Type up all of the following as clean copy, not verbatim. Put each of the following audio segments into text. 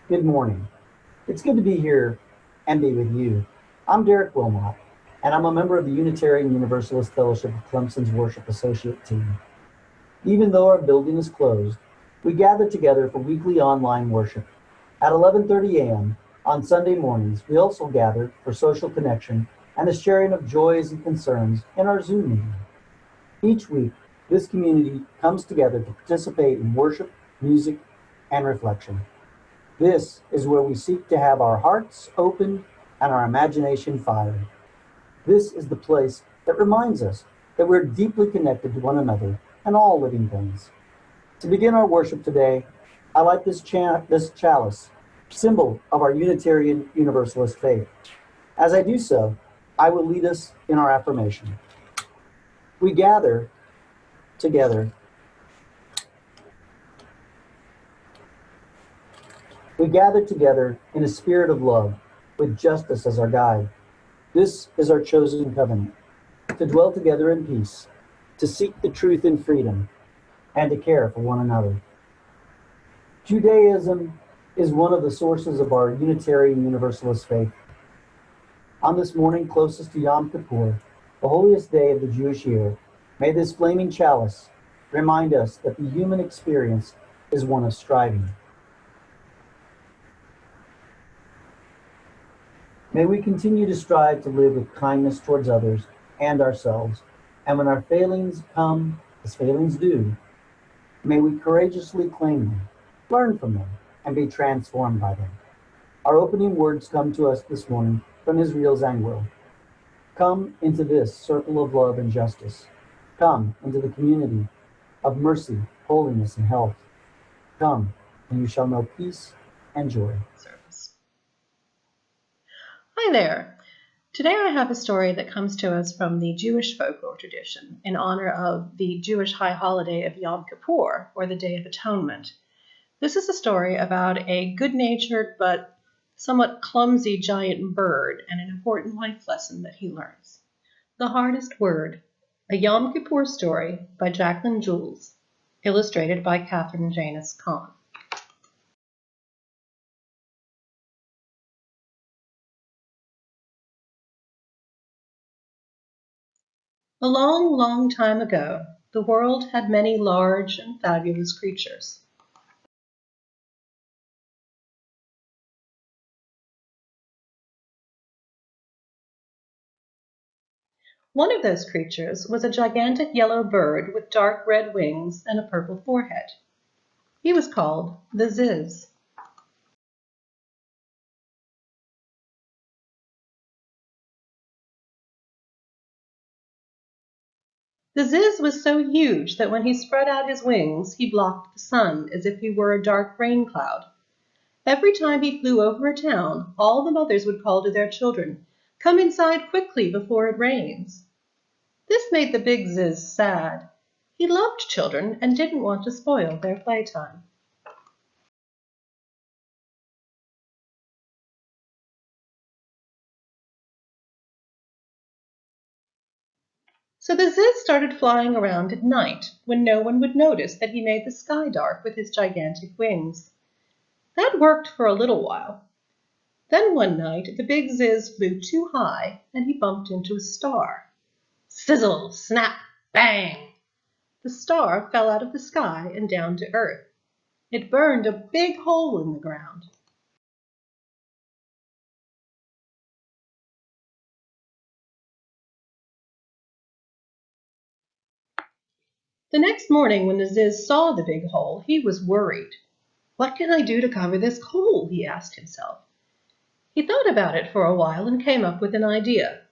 Good morning. It's good to be here and be with you. I'm Derek Wilmot, and I'm a member of the Unitarian Universalist Fellowship of Clemson's Worship Associate team. Even though our building is closed, we gather together for weekly online worship. At 11:30 a.m. on Sunday mornings, we also gather for social connection and the sharing of joys and concerns in our Zoom meeting. Each week, this community comes together to participate in worship, music, and reflection. This is where we seek to have our hearts opened and our imagination fired. This is the place that reminds us that we're deeply connected to one another and all living things. To begin our worship today, I light this chalice, symbol of our Unitarian Universalist faith. As I do so, I will lead us in our affirmation. We gather together. We gather together in a spirit of love, with justice as our guide. This is our chosen covenant, to dwell together in peace, to seek the truth in freedom, and to care for one another. Judaism is one of the sources of our Unitarian Universalist faith. On this morning closest to Yom Kippur, the holiest day of the Jewish year, may this flaming chalice remind us that the human experience is one of striving. May we continue to strive to live with kindness towards others and ourselves, and when our failings come, as failings do, may we courageously claim them, learn from them, and be transformed by them. Our opening words come to us this morning from Israel's Zangwill. Come into this circle of love and justice. Come into the community of mercy, holiness, and health. Come, and you shall know peace and joy. Hi there. Today I have a story that comes to us from the Jewish folklore tradition in honor of the Jewish high holiday of Yom Kippur, or the Day of Atonement. This is a story about a good-natured but somewhat clumsy giant bird and an important life lesson that he learns. The Hardest Word, a Yom Kippur story by Jacqueline Jules, illustrated by Catherine Janus Kahn. A long, long time ago, the world had many large and fabulous creatures. One of those creatures was a gigantic yellow bird with dark red wings and a purple forehead. He was called the Ziz. The Ziz was so huge that when he spread out his wings, he blocked the sun as if he were a dark rain cloud. Every time he flew over a town, all the mothers would call to their children, "Come inside quickly before it rains." This made the big Ziz sad. He loved children and didn't want to spoil their playtime. So the Ziz started flying around at night when no one would notice that he made the sky dark with his gigantic wings. That worked for a little while. Then one night the big Ziz flew too high and he bumped into a star. Sizzle, snap, bang! The star fell out of the sky and down to earth. It burned a big hole in the ground. The next morning when the Ziz saw the big hole, he was worried. "What can I do to cover this hole?" he asked himself. He thought about it for a while and came up with an idea.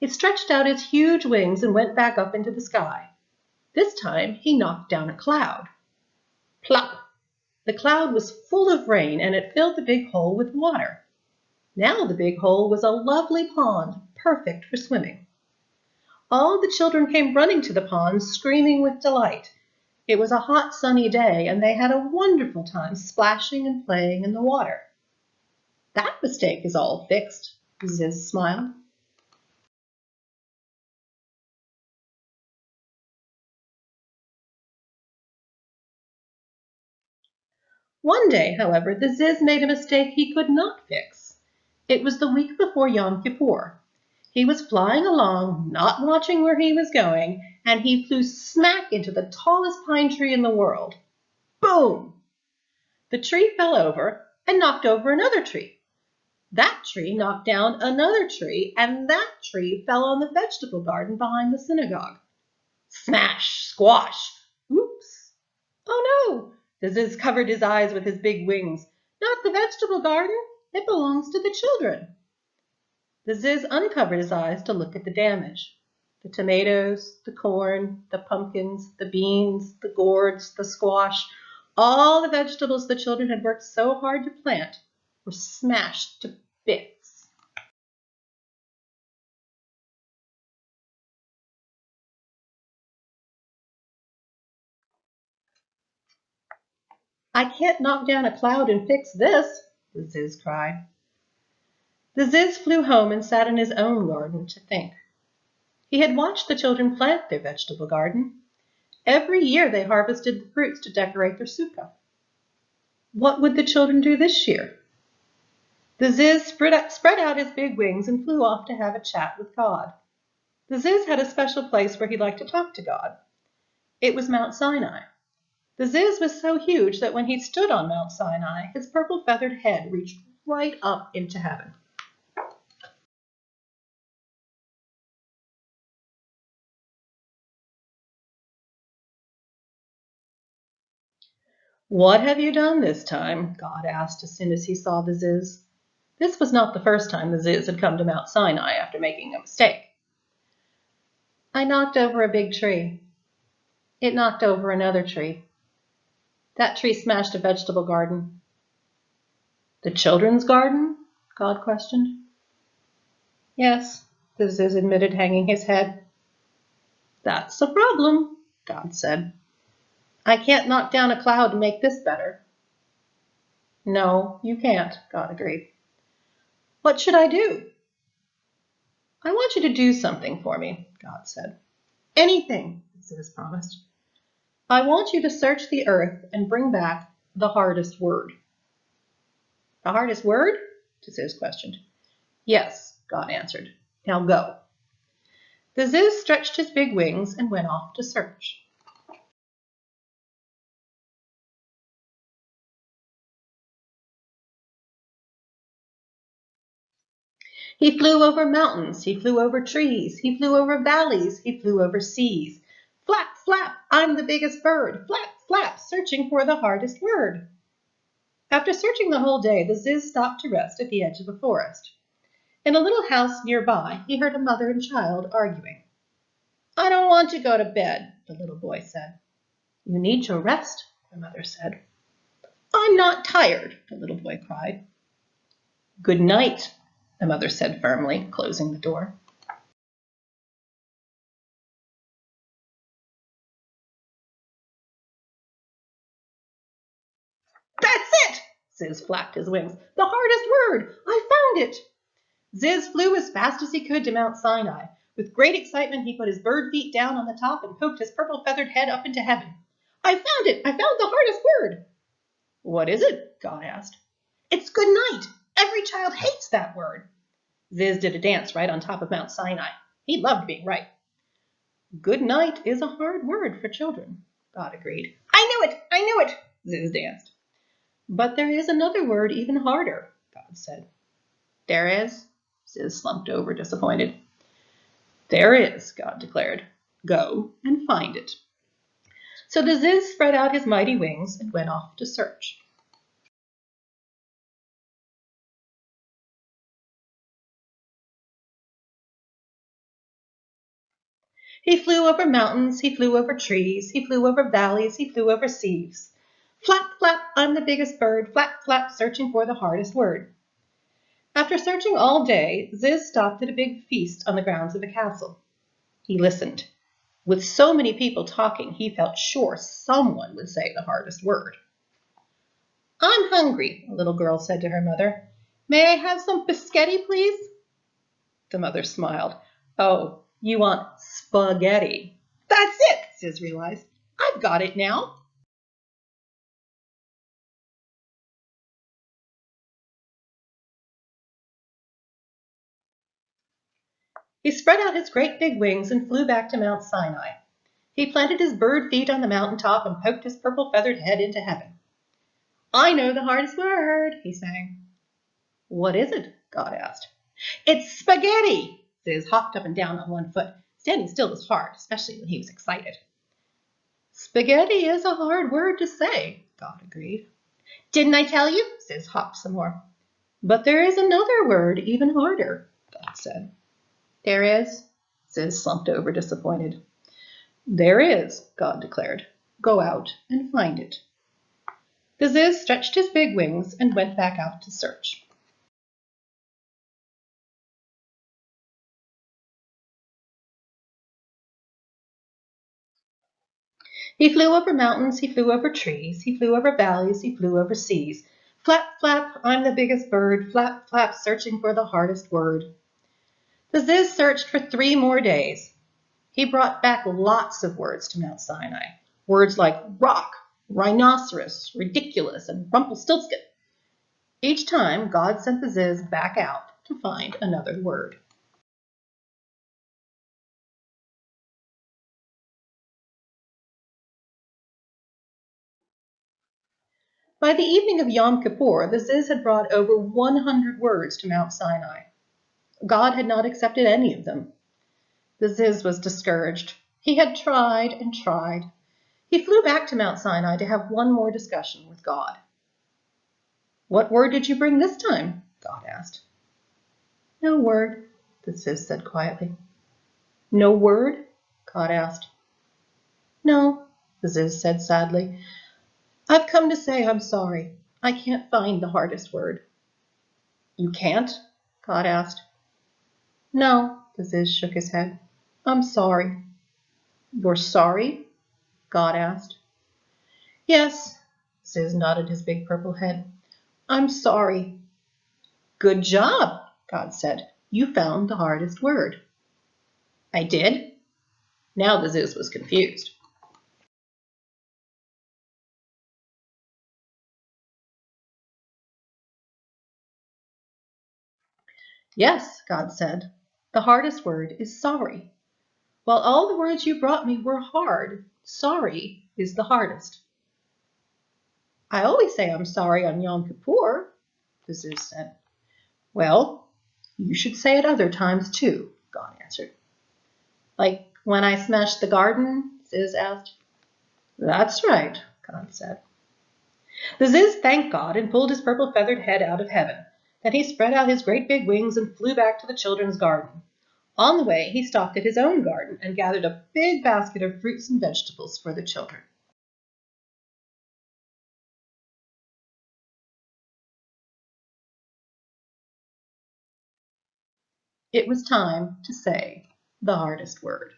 He stretched out his huge wings and went back up into the sky. This time he knocked down a cloud. Plop! The cloud was full of rain and it filled the big hole with water. Now the big hole was a lovely pond, perfect for swimming. All the children came running to the pond, screaming with delight. It was a hot, sunny day, and they had a wonderful time splashing and playing in the water. "That mistake is all fixed," Ziz smiled. One day, however, the Ziz made a mistake he could not fix. It was the week before Yom Kippur. He was flying along, not watching where he was going, and he flew smack into the tallest pine tree in the world. Boom! The tree fell over and knocked over another tree. That tree knocked down another tree, and that tree fell on the vegetable garden behind the synagogue. Smash! Squash! Oops! Oh no! The Ziz covered his eyes with his big wings. Not the vegetable garden. It belongs to the children. The Ziz uncovered his eyes to look at the damage. The tomatoes, the corn, the pumpkins, the beans, the gourds, the squash, all the vegetables the children had worked so hard to plant were smashed to bits. I can't knock down a cloud and fix this, the Ziz cried. The Ziz flew home and sat in his own garden to think. He had watched the children plant their vegetable garden. Every year they harvested the fruits to decorate their sukkah. What would the children do this year? The Ziz spread out his big wings and flew off to have a chat with God. The Ziz had a special place where he liked to talk to God. It was Mount Sinai. The Ziz was so huge that when he stood on Mount Sinai, his purple feathered head reached right up into heaven. What have you done this time? God asked as soon as he saw the Ziz. This was not the first time the Ziz had come to Mount Sinai after making a mistake. I knocked over a big tree. It knocked over another tree. That tree smashed a vegetable garden. The children's garden? God questioned. Yes, the Ziz admitted, hanging his head. That's a problem, God said. I can't knock down a cloud to make this better. No, you can't, God agreed. What should I do? I want you to do something for me, God said. Anything, Ziz promised. I want you to search the earth and bring back the hardest word. The hardest word? Ziz questioned. Yes, God answered. Now go. The Ziz stretched his big wings and went off to search. He flew over mountains, he flew over trees, he flew over valleys, he flew over seas. Flap, flap, I'm the biggest bird. Flap, flap, searching for the hardest word. After searching the whole day, the Ziz stopped to rest at the edge of a forest. In a little house nearby, he heard a mother and child arguing. I don't want to go to bed, the little boy said. You need your rest, the mother said. I'm not tired, the little boy cried. Good night, the mother said firmly, closing the door. That's it! Ziz flapped his wings. The hardest word! I found it! Ziz flew as fast as he could to Mount Sinai. With great excitement, he put his bird feet down on the top and poked his purple feathered head up into heaven. I found it! I found the hardest word! What is it? God asked. It's good night. Every child hates that word. Ziz did a dance right on top of Mount Sinai. He loved being right. Good night is a hard word for children, God agreed. I knew it, Ziz danced. But there is another word even harder, God said. There is? Ziz slumped over, disappointed. There is, God declared. Go and find it. So the Ziz spread out his mighty wings and went off to search. He flew over mountains, he flew over trees, he flew over valleys, he flew over seas. Flap, flap, I'm the biggest bird, flap, flap, searching for the hardest word. After searching all day, Ziz stopped at a big feast on the grounds of a castle. He listened. With so many people talking, he felt sure someone would say the hardest word. I'm hungry, a little girl said to her mother. May I have some biscotti, please? The mother smiled. Oh, you want spaghetti. That's it, Ziz realized. I've got it now. He spread out his great big wings and flew back to Mount Sinai. He planted his bird feet on the mountaintop and poked his purple-feathered head into heaven. I know the hardest word, he sang. What is it? God asked. It's spaghetti! Ziz hopped up and down on one foot. Standing still was hard, especially when he was excited. Spaghetti is a hard word to say, God agreed. Didn't I tell you? Ziz hopped some more. But there is another word even harder, God said. There is? Ziz slumped over, disappointed. There is, God declared. Go out and find it. The Ziz stretched his big wings and went back out to search. He flew over mountains, he flew over trees, he flew over valleys, he flew over seas. Flap, flap, I'm the biggest bird, flap, flap, searching for the hardest word. The Ziz searched for 3 more days. He brought back lots of words to Mount Sinai. Words like rock, rhinoceros, ridiculous, and Rumpelstiltskin. Each time, God sent the Ziz back out to find another word. By the evening of Yom Kippur, the Ziz had brought over 100 words to Mount Sinai. God had not accepted any of them. The Ziz was discouraged. He had tried and tried. He flew back to Mount Sinai to have one more discussion with God. What word did you bring this time? God asked. No word, the Ziz said quietly. No word? God asked. No, the Ziz said sadly. I've come to say I'm sorry. I can't find the hardest word. You can't? God asked. No, the Ziz shook his head. I'm sorry. You're sorry? God asked. Yes, Ziz nodded his big purple head. I'm sorry. Good job, God said. You found the hardest word. I did? Now the Ziz was confused. Yes, God said. The hardest word is sorry. While all the words you brought me were hard, sorry is the hardest. I always say I'm sorry on Yom Kippur, the Ziz said. Well, you should say it other times too, God answered. Like when I smashed the garden? Ziz asked. That's right, God said. The Ziz thanked God and pulled his purple feathered head out of heaven. Then he spread out his great big wings and flew back to the children's garden. On the way, he stopped at his own garden and gathered a big basket of fruits and vegetables for the children. It was time to say the hardest word.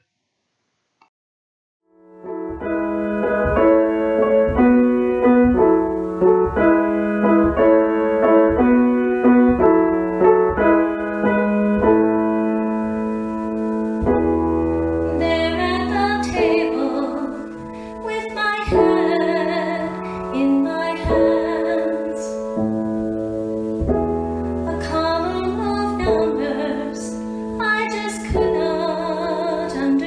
I just could not understand.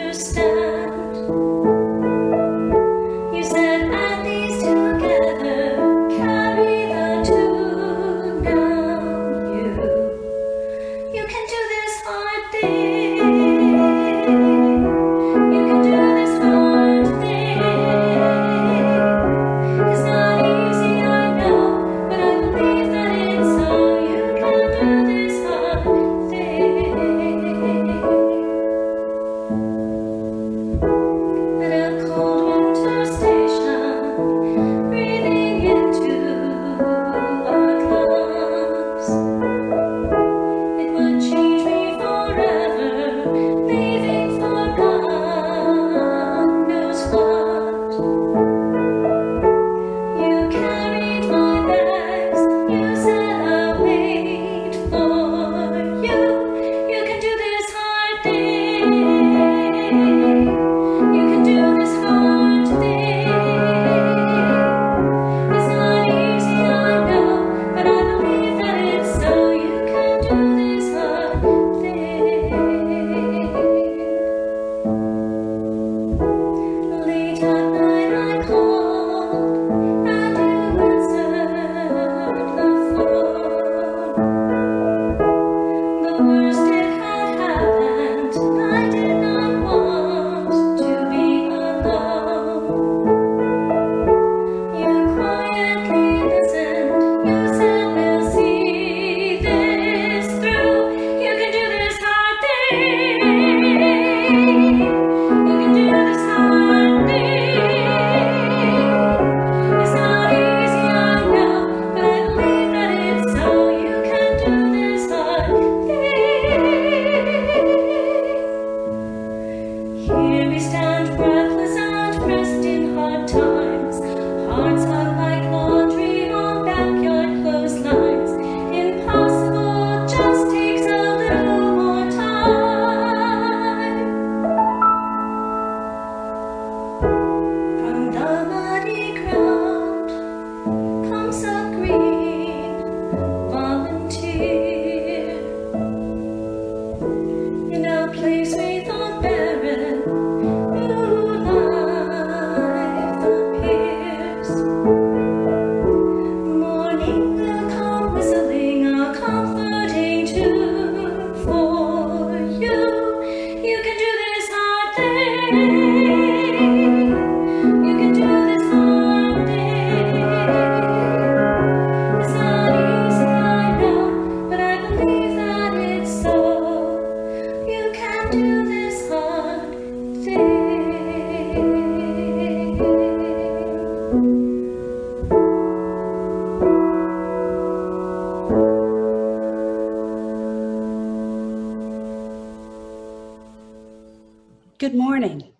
Good morning.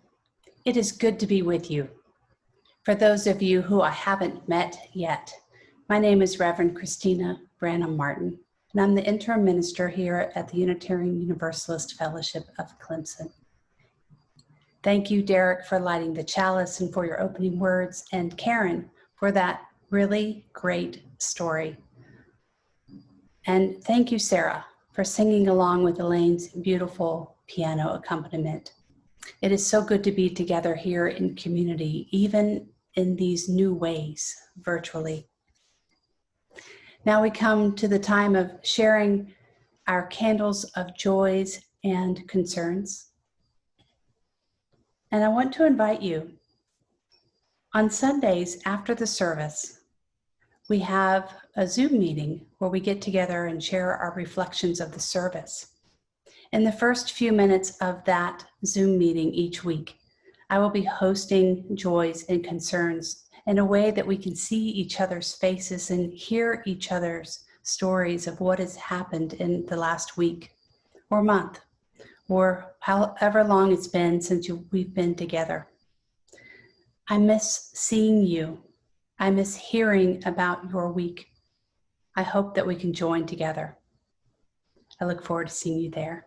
It is good to be with you. For those of you who I haven't met yet, my name is Reverend Christina Branum-Martin, and I'm the interim minister here at the Unitarian Universalist Fellowship of Clemson. Thank you, Derek, for lighting the chalice and for your opening words, and Karen for that really great story. And thank you, Sarah, for singing along with Elaine's beautiful piano accompaniment. It is so good to be together here in community, even in these new ways, virtually. Now we come to the time of sharing our candles of joys and concerns. And I want to invite you. On Sundays after the service, we have a Zoom meeting where we get together and share our reflections of the service. In the first few minutes of that Zoom meeting each week, I will be hosting joys and concerns in a way that we can see each other's faces and hear each other's stories of what has happened in the last week or month, or however long it's been since we've been together. I miss seeing you. I miss hearing about your week. I hope that we can join together. I look forward to seeing you there.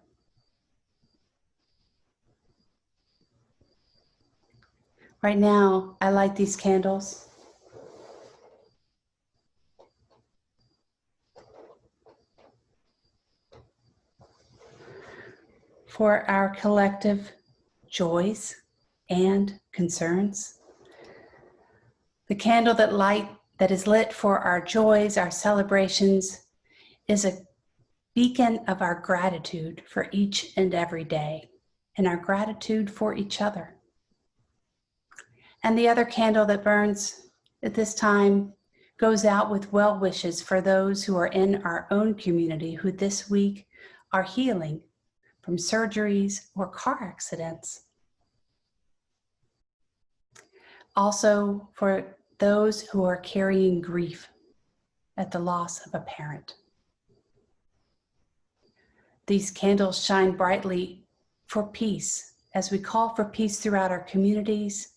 Right now, I light these candles for our collective joys and concerns. The candle that is lit for our joys, our celebrations, is a beacon of our gratitude for each and every day and our gratitude for each other. And the other candle that burns at this time goes out with well wishes for those who are in our own community who this week are healing from surgeries or car accidents. Also for those who are carrying grief at the loss of a parent. These candles shine brightly for peace as we call for peace throughout our communities,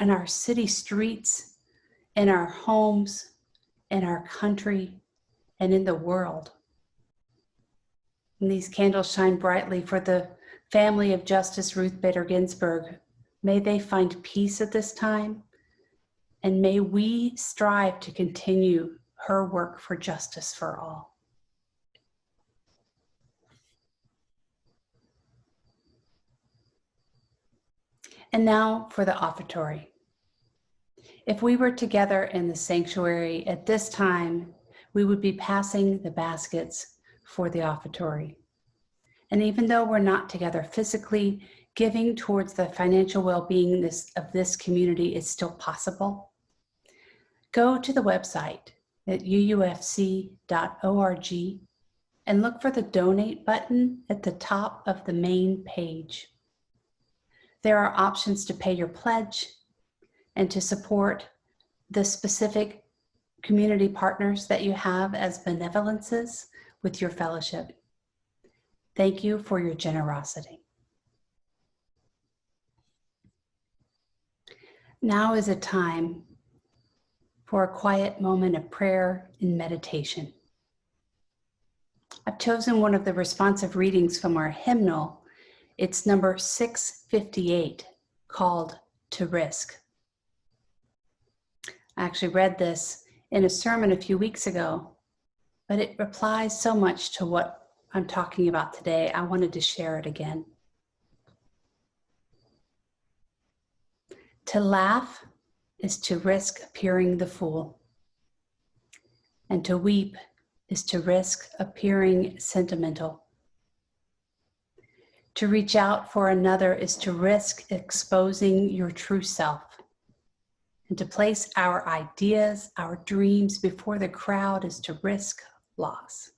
in our city streets, in our homes, in our country, and in the world. And these candles shine brightly for the family of Justice Ruth Bader Ginsburg. May they find peace at this time, and may we strive to continue her work for justice for all. And now for the offertory. If we were together in the sanctuary at this time, we would be passing the baskets for the offertory. And even though we're not together physically, giving towards the financial well-being of this community is still possible. Go to the website at uufc.org and look for the donate button at the top of the main page. There are options to pay your pledge and to support the specific community partners that you have as benevolences with your fellowship. Thank you for your generosity. Now is a time for a quiet moment of prayer and meditation. I've chosen one of the responsive readings from our hymnal. It's number 658, called To Risk. I actually read this in a sermon a few weeks ago, but it applies so much to what I'm talking about today. I wanted to share it again. To laugh is to risk appearing the fool, and to weep is to risk appearing sentimental. To reach out for another is to risk exposing your true self. And to place our ideas, our dreams before the crowd is to risk loss.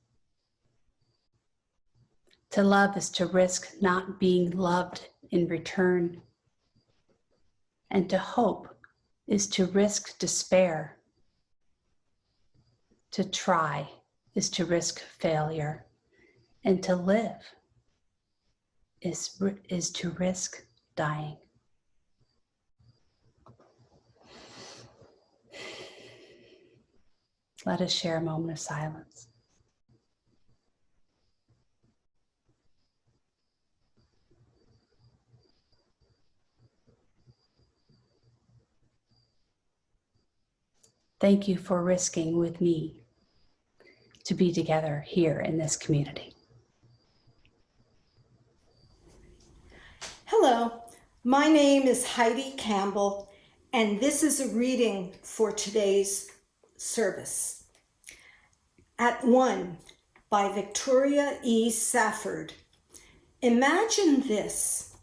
To love is to risk not being loved in return. And to hope is to risk despair. To try is to risk failure. And to live is to risk dying. Let us share a moment of silence. Thank you for risking with me to be together here in this community. Hello, my name is Heidi Campbell, and this is a reading for today's service. At One by Victoria E. Safford. Imagine this.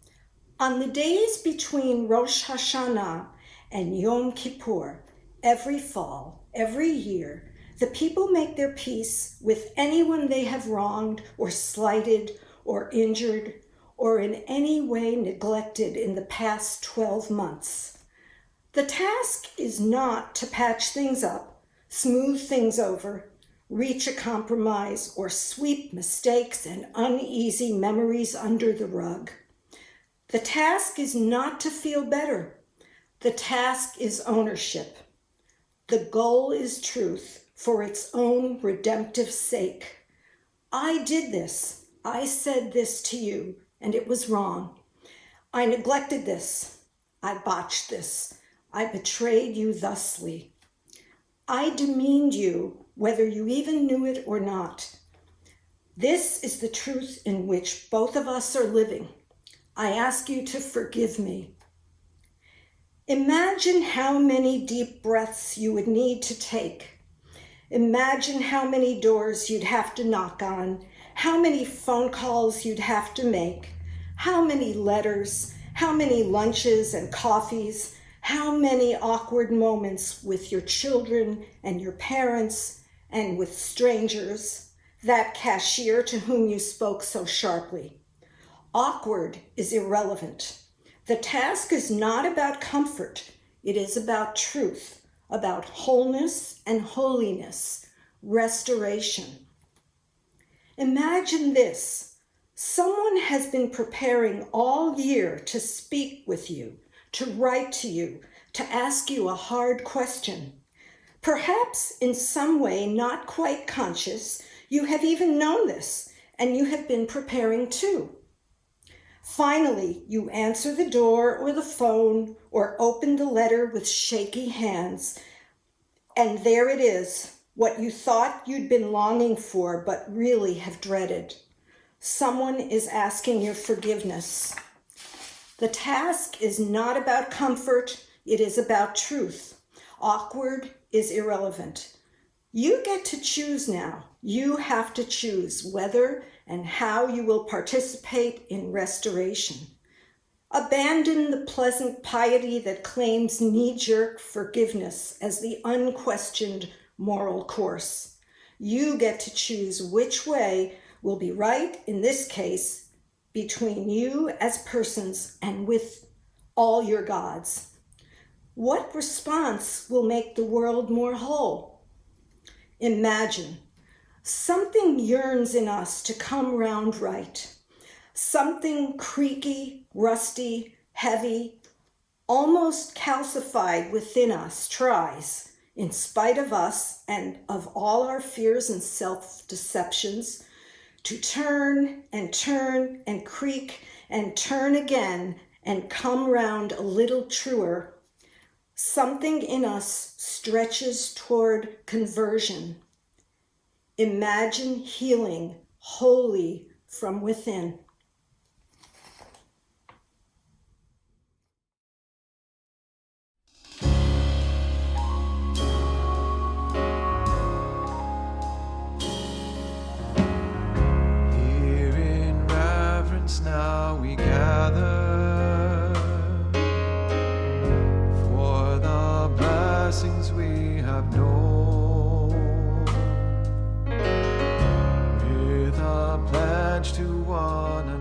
On the days between Rosh Hashanah and Yom Kippur, every fall, every year, the people make their peace with anyone they have wronged or slighted or injured or in any way neglected in the past 12 months. The task is not to patch things up, smooth things over, reach a compromise, or sweep mistakes and uneasy memories under the rug. The task is not to feel better. The task is ownership. The goal is truth for its own redemptive sake. I did this. I said this to you, and it was wrong. I neglected this. I botched this. I betrayed you thusly. I demeaned you, whether you even knew it or not. This is the truth in which both of us are living. I ask you to forgive me. Imagine how many deep breaths you would need to take. Imagine how many doors you'd have to knock on, how many phone calls you'd have to make, how many letters, how many lunches and coffees, how many awkward moments with your children and your parents and with strangers, that cashier to whom you spoke so sharply. Awkward is irrelevant. The task is not about comfort. It is about truth, about wholeness and holiness, restoration. Imagine this. Someone has been preparing all year to speak with you, to write to you, to ask you a hard question. Perhaps in some way not quite conscious, you have even known this, and you have been preparing too. Finally, you answer the door or the phone or open the letter with shaky hands, and there it is, what you thought you'd been longing for but really have dreaded. Someone is asking your forgiveness. The task is not about comfort, it is about truth. Awkward is irrelevant. You get to choose now. You have to choose whether and how you will participate in restoration. Abandon the pleasant piety that claims knee-jerk forgiveness as the unquestioned moral course. You get to choose which way will be right, in this case, between you as persons and with all your gods. What response will make the world more whole? Imagine, something yearns in us to come round right. Something creaky, rusty, heavy, almost calcified within us tries, in spite of us and of all our fears and self-deceptions, to turn and creak and turn again and come round a little truer. Something in us stretches toward conversion. Imagine healing wholly from within. Here in reverence now we gather for the blessings we have known, with a pledge to one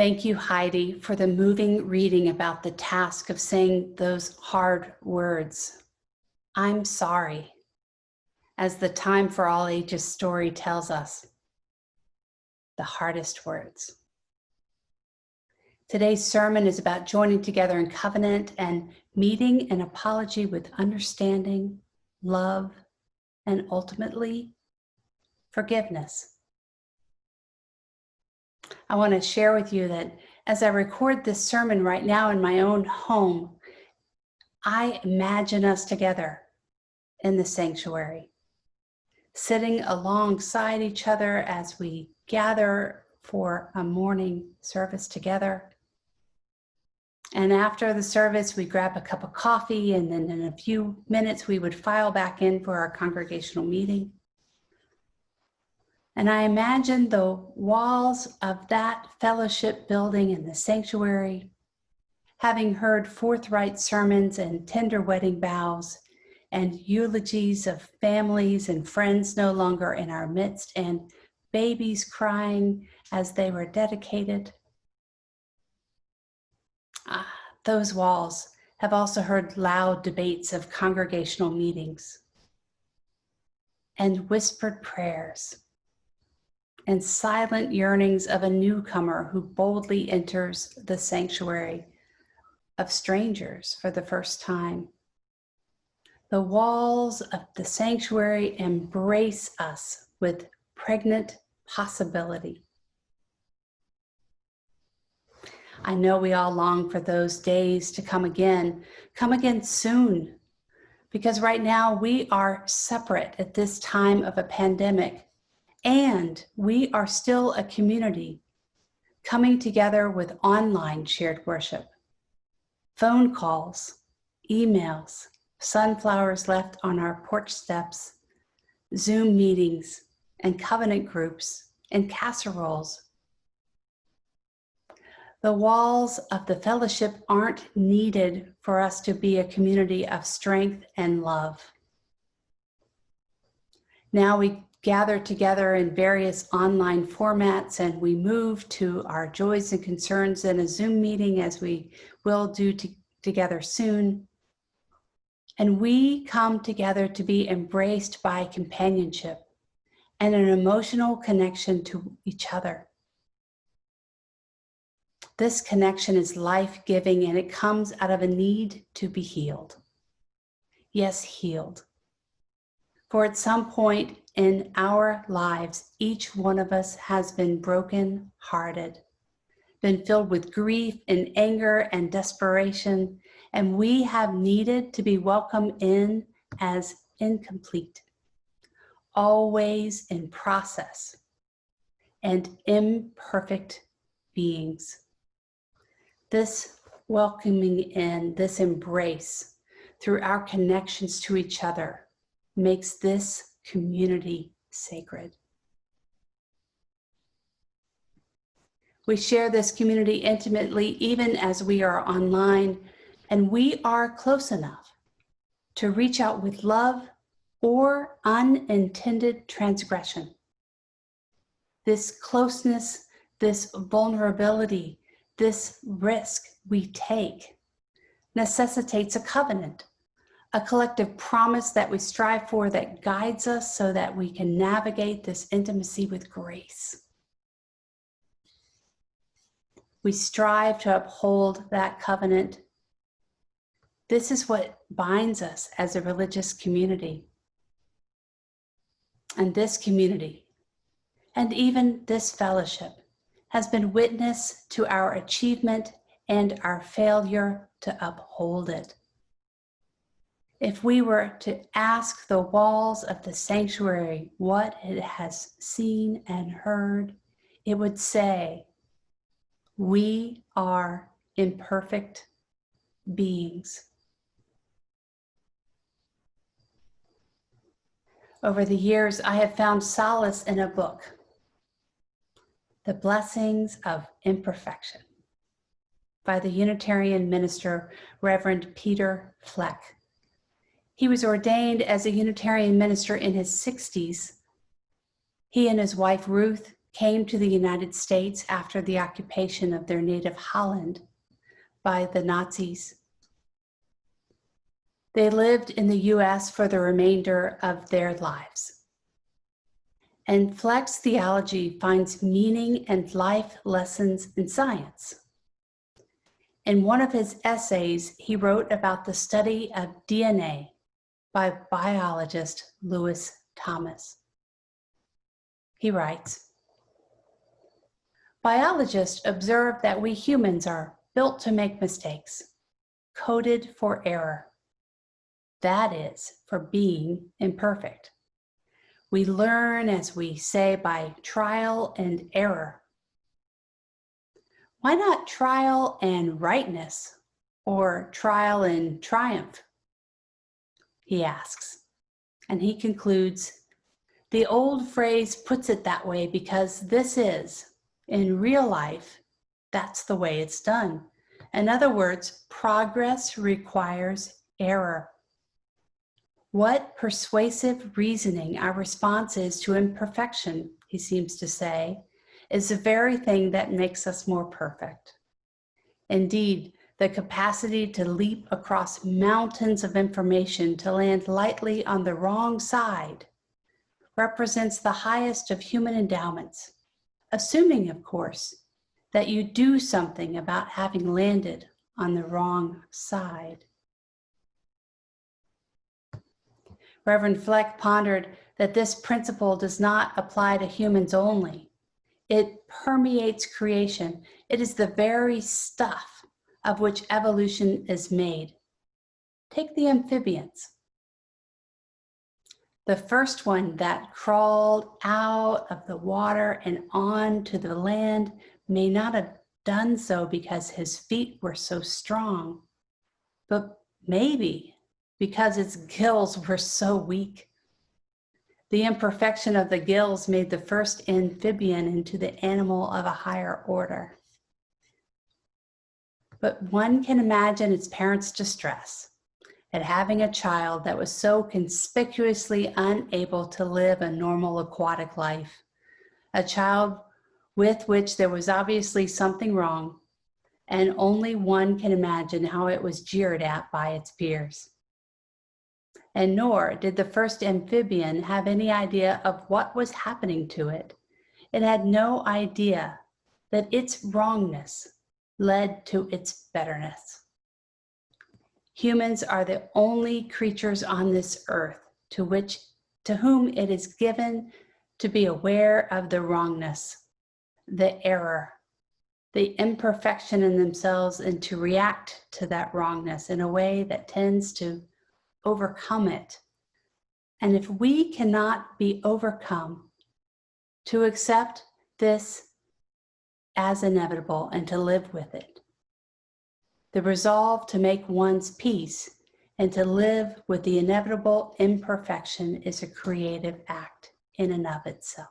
Thank you, Heidi, for the moving reading about the task of saying those hard words. I'm sorry, as the Time for All Ages story tells us, the hardest words. Today's sermon is about joining together in covenant and meeting an apology with understanding, love, and ultimately, forgiveness. I want to share with you that as I record this sermon right now in my own home, I imagine us together in the sanctuary, sitting alongside each other as we gather for a morning service together. And after the service, we grab a cup of coffee, and then in a few minutes, we would file back in for our congregational meeting. And I imagine the walls of that fellowship building in the sanctuary, having heard forthright sermons and tender wedding vows and eulogies of families and friends no longer in our midst, and babies crying as they were dedicated. Those walls have also heard loud debates of congregational meetings and whispered prayers and silent yearnings of a newcomer who boldly enters the sanctuary of strangers for the first time. The walls of the sanctuary embrace us with pregnant possibility. I know we all long for those days to come again soon, because right now we are separate at this time of a pandemic, and we are still a community coming together with online shared worship, phone calls, emails, sunflowers left on our porch steps, Zoom meetings, and covenant groups, and casseroles. The walls of the fellowship aren't needed for us to be a community of strength and love. Now we gather together in various online formats, and we move to our joys and concerns in a Zoom meeting, as we will do together soon. And we come together to be embraced by companionship and an emotional connection to each other. This connection is life-giving, and it comes out of a need to be healed. Yes, healed. For at some point in our lives, each one of us has been broken-hearted, been filled with grief and anger and desperation, and we have needed to be welcomed in as incomplete, always in process, and imperfect beings. This welcoming in, this embrace through our connections to each other makes this community sacred. We share this community intimately even as we are online, and we are close enough to reach out with love or unintended transgression. This closeness, this vulnerability, this risk we take necessitates a covenant, a collective promise that we strive for that guides us so that we can navigate this intimacy with grace. We strive to uphold that covenant. This is what binds us as a religious community. And this community, and even this fellowship, has been witness to our achievement and our failure to uphold it. If we were to ask the walls of the sanctuary what it has seen and heard, it would say, we are imperfect beings. Over the years, I have found solace in a book, The Blessings of Imperfection, by the Unitarian minister, Reverend Fleck. He was ordained as a Unitarian minister in his 60s. He and his wife, Ruth, came to the United States after the occupation of their native Holland by the Nazis. They lived in the US for the remainder of their lives. And Fleck's theology finds meaning and life lessons in science. In one of his essays, he wrote about the study of DNA by biologist Lewis Thomas. He writes, "Biologists observe that we humans are built to make mistakes, coded for error. That is, for being imperfect. We learn, as we say, by trial and error. Why not trial and rightness, or trial and triumph?" he asks. And he concludes, "The old phrase puts it that way because this is, in real life, that's the way it's done. In other words, progress requires error. What persuasive reasoning our response is to imperfection," he seems to say, "is the very thing that makes us more perfect. Indeed, the capacity to leap across mountains of information to land lightly on the wrong side represents the highest of human endowments, assuming, of course, that you do something about having landed on the wrong side." Reverend Fleck pondered that this principle does not apply to humans only. It permeates creation. It is the very stuff of which evolution is made. Take the amphibians. The first one that crawled out of the water and onto the land may not have done so because his feet were so strong, but maybe because its gills were so weak. The imperfection of the gills made the first amphibian into the animal of a higher order. But one can imagine its parents' distress at having a child that was so conspicuously unable to live a normal aquatic life, a child with which there was obviously something wrong, and only one can imagine how it was jeered at by its peers. And nor did the first amphibian have any idea of what was happening to it. It had no idea that its wrongness led to its betterness. Humans are the only creatures on this earth to whom it is given to be aware of the wrongness, the error, the imperfection in themselves, and to react to that wrongness in a way that tends to overcome it. And if we cannot be overcome, to accept this as inevitable and to live with it. The resolve to make one's peace and to live with the inevitable imperfection is a creative act in and of itself.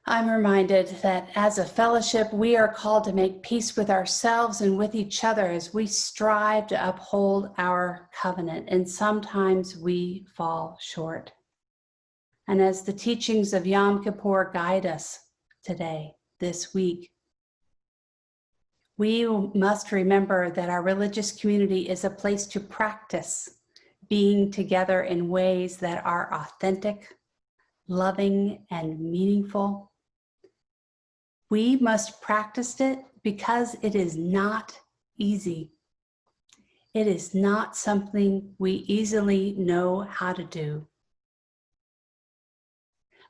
I'm reminded that as a fellowship, we are called to make peace with ourselves and with each other as we strive to uphold our covenant, and sometimes we fall short. And as the teachings of Yom Kippur guide us today, this week, we must remember that our religious community is a place to practice being together in ways that are authentic, loving, and meaningful. We must practice it because it is not easy. It is not something we easily know how to do.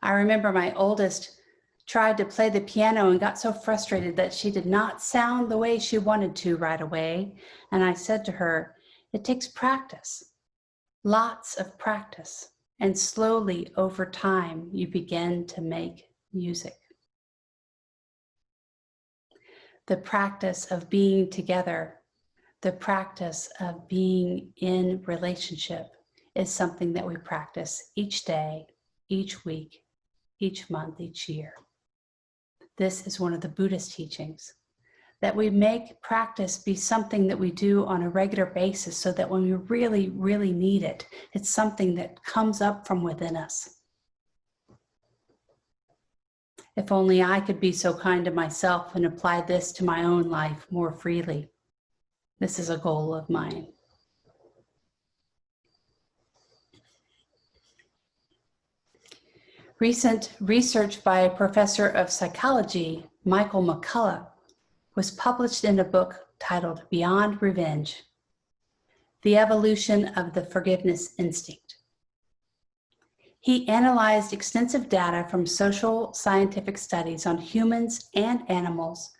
I remember my oldest tried to play the piano and got so frustrated that she did not sound the way she wanted to right away. And I said to her, "It takes practice, lots of practice. And slowly over time, you begin to make music." The practice of being together, the practice of being in relationship is something that we practice each day, each week, each month, each year. This is one of the Buddhist teachings. that we make practice be something that we do on a regular basis so that when we really, really need it, it's something that comes up from within us. If only I could be so kind to myself and apply this to my own life more freely. This is a goal of mine. Recent research by a professor of psychology, Michael McCullough, was published in a book titled Beyond Revenge: The Evolution of the Forgiveness Instinct. He analyzed extensive data from social scientific studies on humans and animals,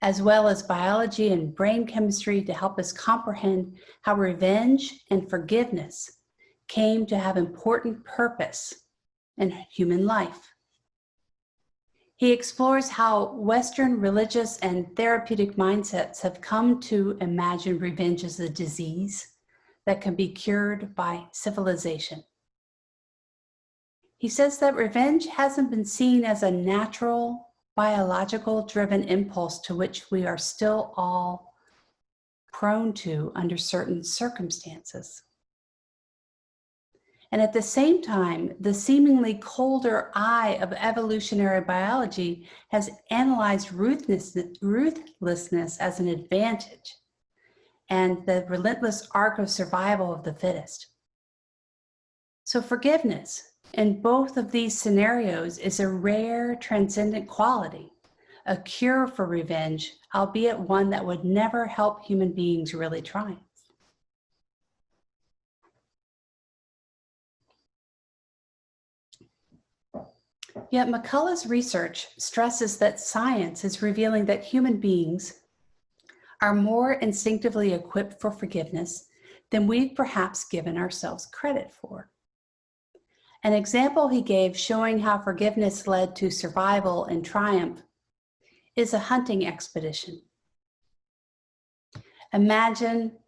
as well as biology and brain chemistry, to help us comprehend how revenge and forgiveness came to have important purpose in human life. He explores how Western religious and therapeutic mindsets have come to imagine revenge as a disease that can be cured by civilization. He says that revenge hasn't been seen as a natural, biological-driven impulse to which we are still all prone to under certain circumstances. And at the same time, the seemingly colder eye of evolutionary biology has analyzed ruthlessness as an advantage and the relentless arc of survival of the fittest. So forgiveness in both of these scenarios is a rare transcendent quality, a cure for revenge, albeit one that would never help human beings really triumph. Yet McCullough's research stresses that science is revealing that human beings are more instinctively equipped for forgiveness than we've perhaps given ourselves credit for. An example he gave showing how forgiveness led to survival and triumph is a hunting expedition. Imagine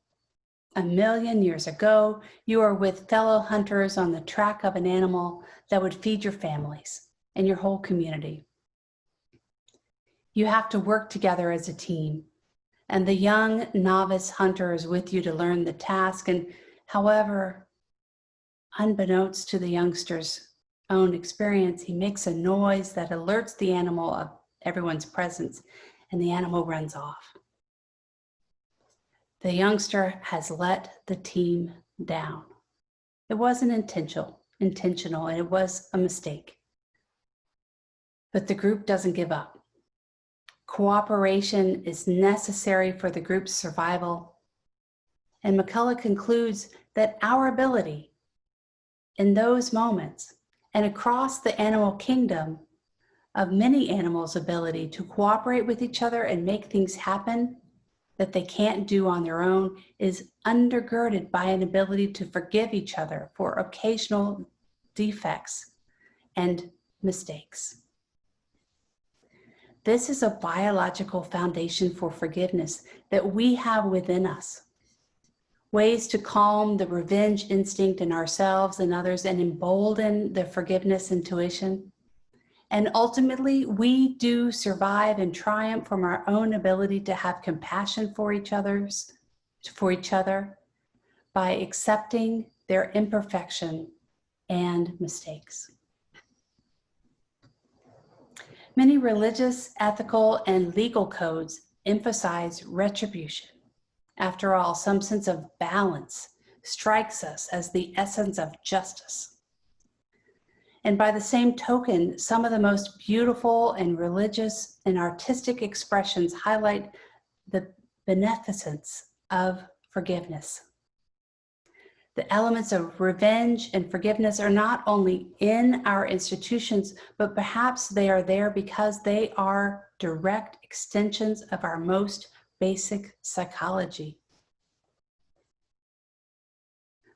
1,000,000 years ago, you are with fellow hunters on the track of an animal that would feed your families and your whole community. You have to work together as a team, and the young novice hunter is with you to learn the task. And however, unbeknownst to the youngster's own experience, he makes a noise that alerts the animal of everyone's presence, and the animal runs off. The youngster has let the team down. It wasn't intentional, and it was a mistake. But the group doesn't give up. Cooperation is necessary for the group's survival. And McCullough concludes that our ability in those moments and across the animal kingdom of many animals' ability to cooperate with each other and make things happen that they can't do on their own is undergirded by an ability to forgive each other for occasional defects and mistakes. This is a biological foundation for forgiveness that we have within us. Ways to calm the revenge instinct in ourselves and others and embolden the forgiveness intuition. And ultimately, we do survive and triumph from our own ability to have compassion for each other by accepting their imperfection and mistakes. Many religious, ethical, and legal codes emphasize retribution. After all, some sense of balance strikes us as the essence of justice. And by the same token, some of the most beautiful and religious and artistic expressions highlight the beneficence of forgiveness. The elements of revenge and forgiveness are not only in our institutions, but perhaps they are there because they are direct extensions of our most basic psychology.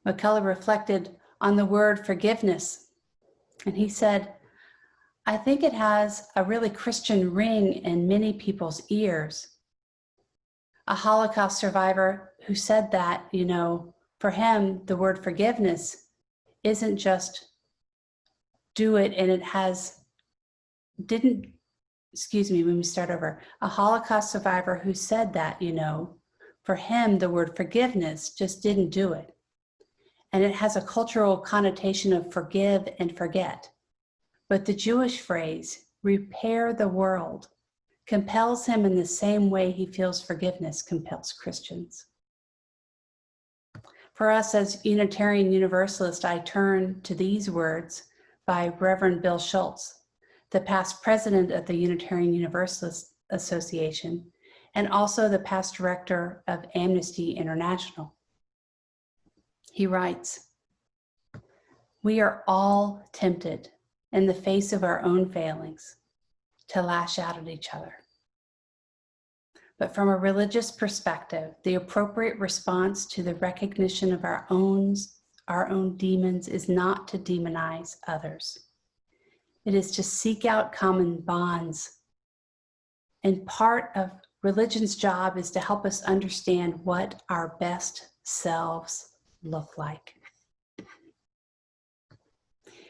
McCullough reflected on the word forgiveness, and he said, I think it has a really Christian ring in many people's ears. A Holocaust survivor who said that, for him, the word forgiveness isn't just do it, and it didn't let me start over. A Holocaust survivor who said that, for him, the word forgiveness just didn't do it. And it has a cultural connotation of forgive and forget. But the Jewish phrase, repair the world, compels him in the same way he feels forgiveness compels Christians. For us as Unitarian Universalist, I turn to these words by Reverend Bill Schultz, the past president of the Unitarian Universalist Association, and also the past director of Amnesty International. He writes, "We are all tempted in the face of our own failings to lash out at each other. But from a religious perspective, the appropriate response to the recognition of our own demons is not to demonize others. It is to seek out common bonds. And part of religion's job is to help us understand what our best selves look like."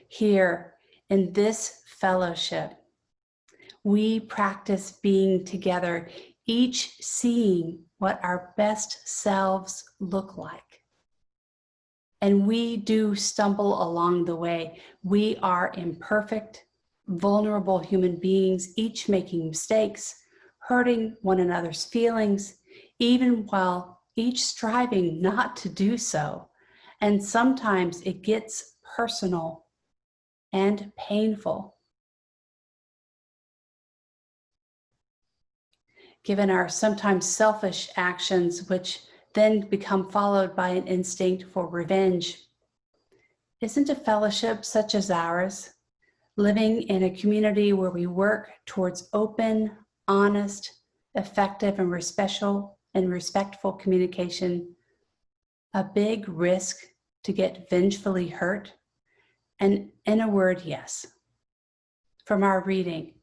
Here in this fellowship, we practice being together, each seeing what our best selves look like. And we do stumble along the way. We are imperfect, vulnerable human beings, each making mistakes, hurting one another's feelings, even while each striving not to do so. And sometimes it gets personal and painful. Given our sometimes selfish actions, which then become followed by an instinct for revenge. Isn't a fellowship such as ours, living in a community where we work towards open, honest, effective, and respectful communication, a big risk to get vengefully hurt? And in a word, yes. From our reading,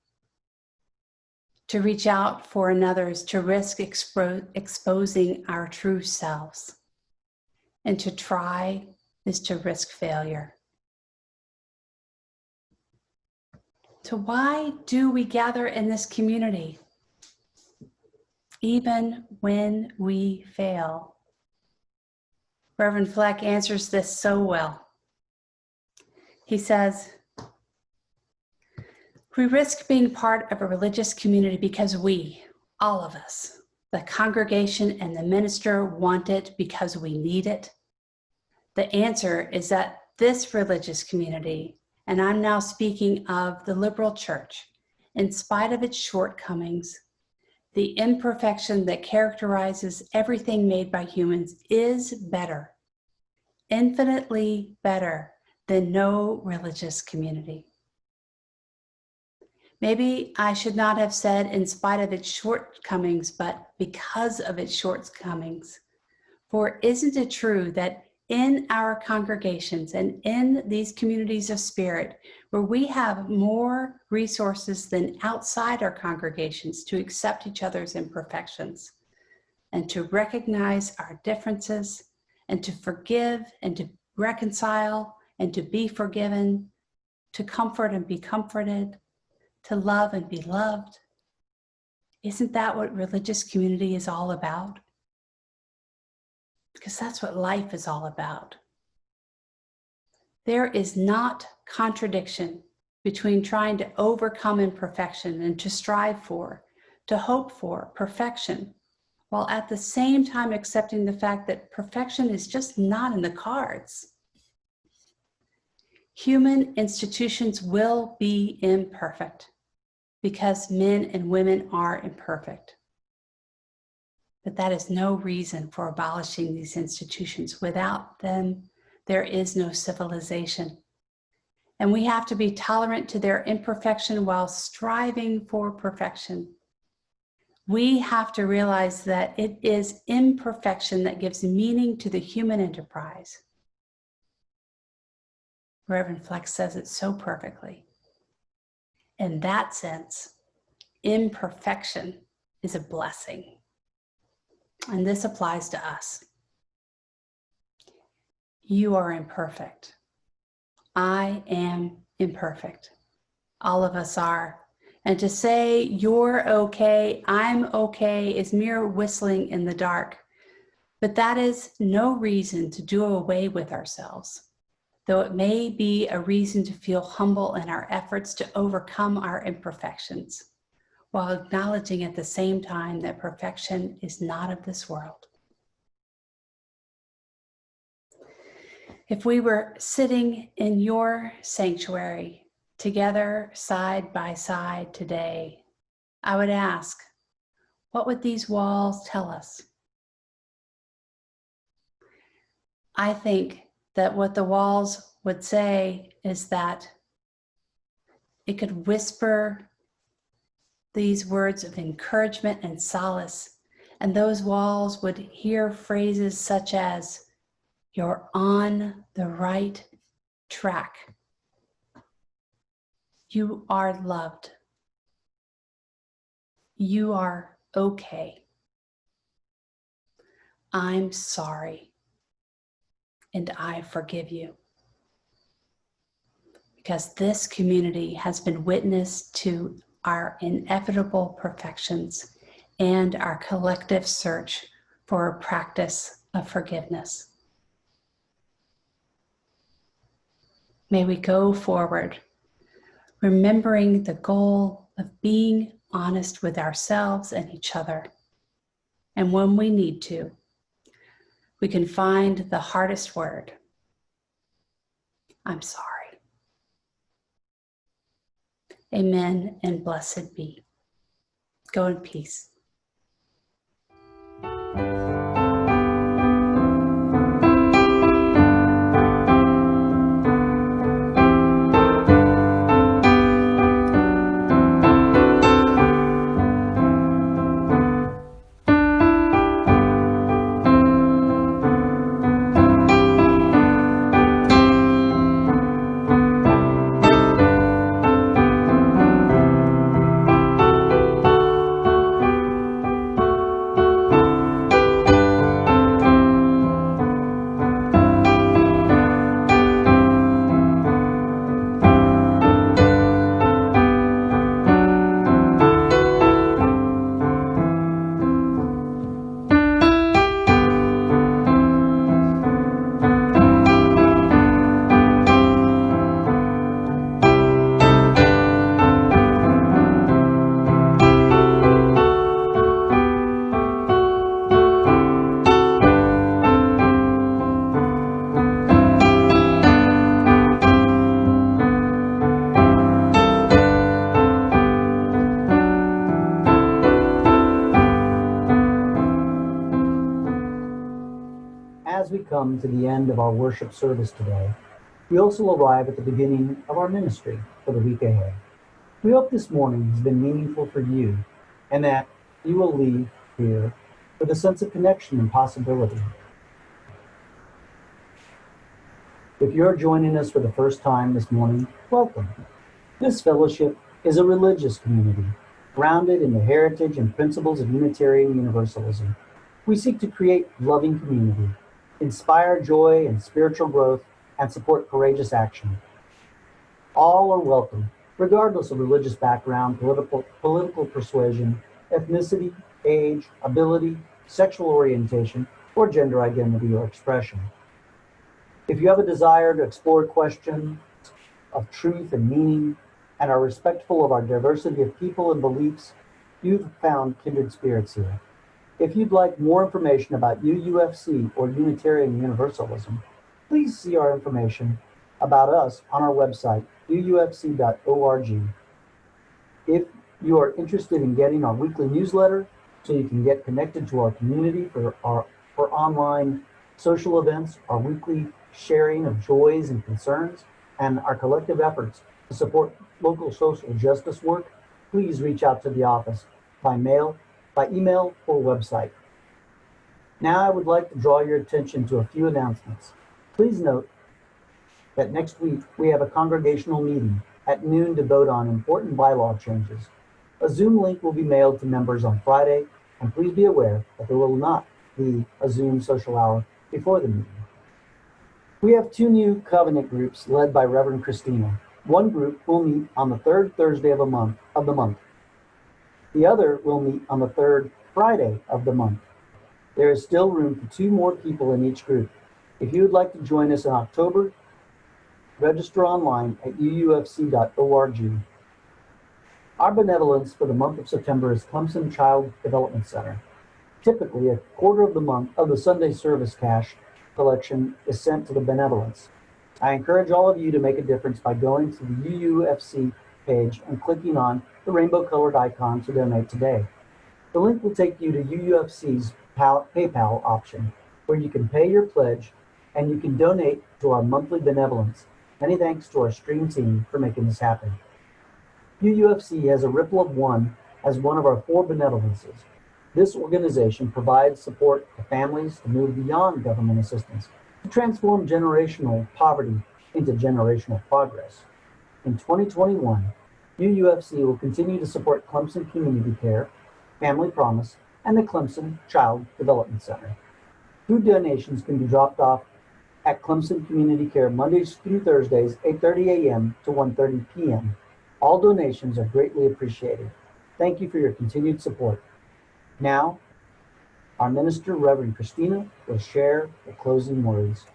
to reach out for another is to risk exposing our true selves. And to try is to risk failure. So why do we gather in this community? Even when we fail. Reverend Fleck answers this so well. He says, "We risk being part of a religious community because we, all of us, the congregation and the minister, want it because we need it. The answer is that this religious community, and I'm now speaking of the liberal church, in spite of its shortcomings, the imperfection that characterizes everything made by humans is better, infinitely better than no religious community." Maybe I should not have said in spite of its shortcomings, but because of its shortcomings. For isn't it true that in our congregations and in these communities of spirit, where we have more resources than outside our congregations to accept each other's imperfections and to recognize our differences and to forgive and to reconcile and to be forgiven, to comfort and be comforted, to love and be loved? Isn't that what religious community is all about? Because that's what life is all about. There is not contradiction between trying to overcome imperfection and to strive for, to hope for perfection, while at the same time accepting the fact that perfection is just not in the cards. Human institutions will be imperfect because men and women are imperfect. But that is no reason for abolishing these institutions. Without them, there is no civilization. And we have to be tolerant to their imperfection while striving for perfection. We have to realize that it is imperfection that gives meaning to the human enterprise. Reverend Fleck says it so perfectly. In that sense, imperfection is a blessing. And this applies to us. You are imperfect. I am imperfect. All of us are. And to say you're okay, I'm okay is mere whistling in the dark. But that is no reason to do away with ourselves, though it may be a reason to feel humble in our efforts to overcome our imperfections, while acknowledging at the same time that perfection is not of this world. If we were sitting in your sanctuary together side by side today, I would ask, what would these walls tell us? I think that what the walls would say is that it could whisper these words of encouragement and solace, and those walls would hear phrases such as, "You're on the right track. You are loved. You are okay. I'm sorry. And I forgive you." Because this community has been witness to our inevitable perfections and our collective search for a practice of forgiveness. May we go forward, remembering the goal of being honest with ourselves and each other. And when we need to, we can find the hardest word, "I'm sorry." Amen and blessed be. Go in peace. As we come to the end of our worship service today, we also arrive at the beginning of our ministry for the week ahead. We hope this morning has been meaningful for you and that you will leave here with a sense of connection and possibility. If you're joining us for the first time this morning, welcome. This fellowship is a religious community grounded in the heritage and principles of Unitarian Universalism. We seek to create loving community, inspire joy and spiritual growth, and support courageous action. All are welcome, regardless of religious background, political persuasion, ethnicity, age, ability, sexual orientation, or gender identity or expression. If you have a desire to explore questions of truth and meaning and are respectful of our diversity of people and beliefs, you've found kindred spirits here. If you'd like more information about UUFC or Unitarian Universalism, please see our information about us on our website, uufc.org. If you are interested in getting our weekly newsletter so you can get connected to our community for online social events, our weekly sharing of joys and concerns, and our collective efforts to support local social justice work, please reach out to the office by mail, by email, or website. Now I would like to draw your attention to a few announcements. Please note that next week we have a congregational meeting at noon to vote on important bylaw changes. A Zoom link will be mailed to members on Friday, and please be aware that there will not be a Zoom social hour before the meeting. We have two new covenant groups led by Reverend Christina. One group will meet on the third Thursday of the month. The other will meet on the third Friday of the month. There is still room for 2 more people in each group. If you would like to join us in October, register online at uufc.org. Our benevolence for the month of September is Clemson Child Development Center. Typically, a quarter of the Sunday service cash collection is sent to the benevolence. I encourage all of you to make a difference by going to the UUFC page and clicking on the rainbow-colored icon to donate today. The link will take you to UUFC's PayPal option, where you can pay your pledge and you can donate to our monthly benevolence. Many thanks to our stream team for making this happen. UUFC has a Ripple of One as one of our 4 benevolences. This organization provides support to families to move beyond government assistance, to transform generational poverty into generational progress. In 2021, UUFC will continue to support Clemson Community Care, Family Promise, and the Clemson Child Development Center. Food donations can be dropped off at Clemson Community Care Mondays through Thursdays, 8:30 a.m. to 1:30 p.m. All donations are greatly appreciated. Thank you for your continued support. Now, our minister, Reverend Christina, will share the closing words.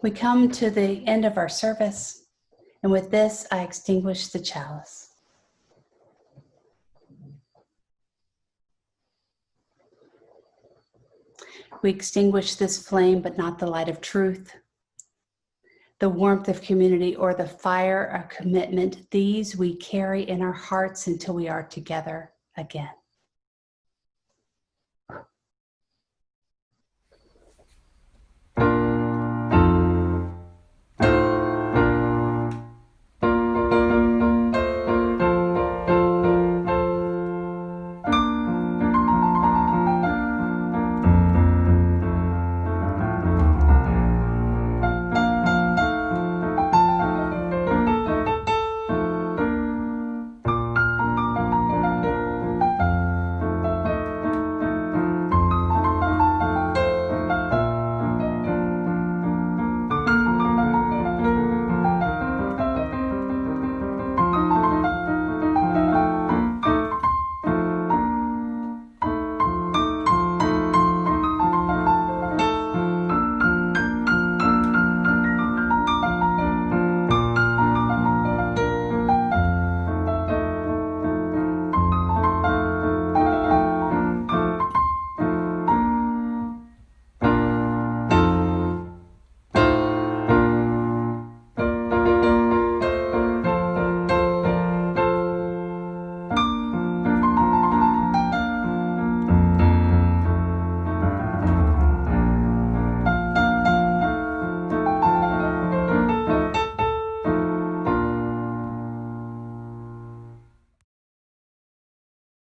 We come to the end of our service, and with this, I extinguish the chalice. We extinguish this flame, but not the light of truth, the warmth of community, or the fire of commitment. These we carry in our hearts until we are together again.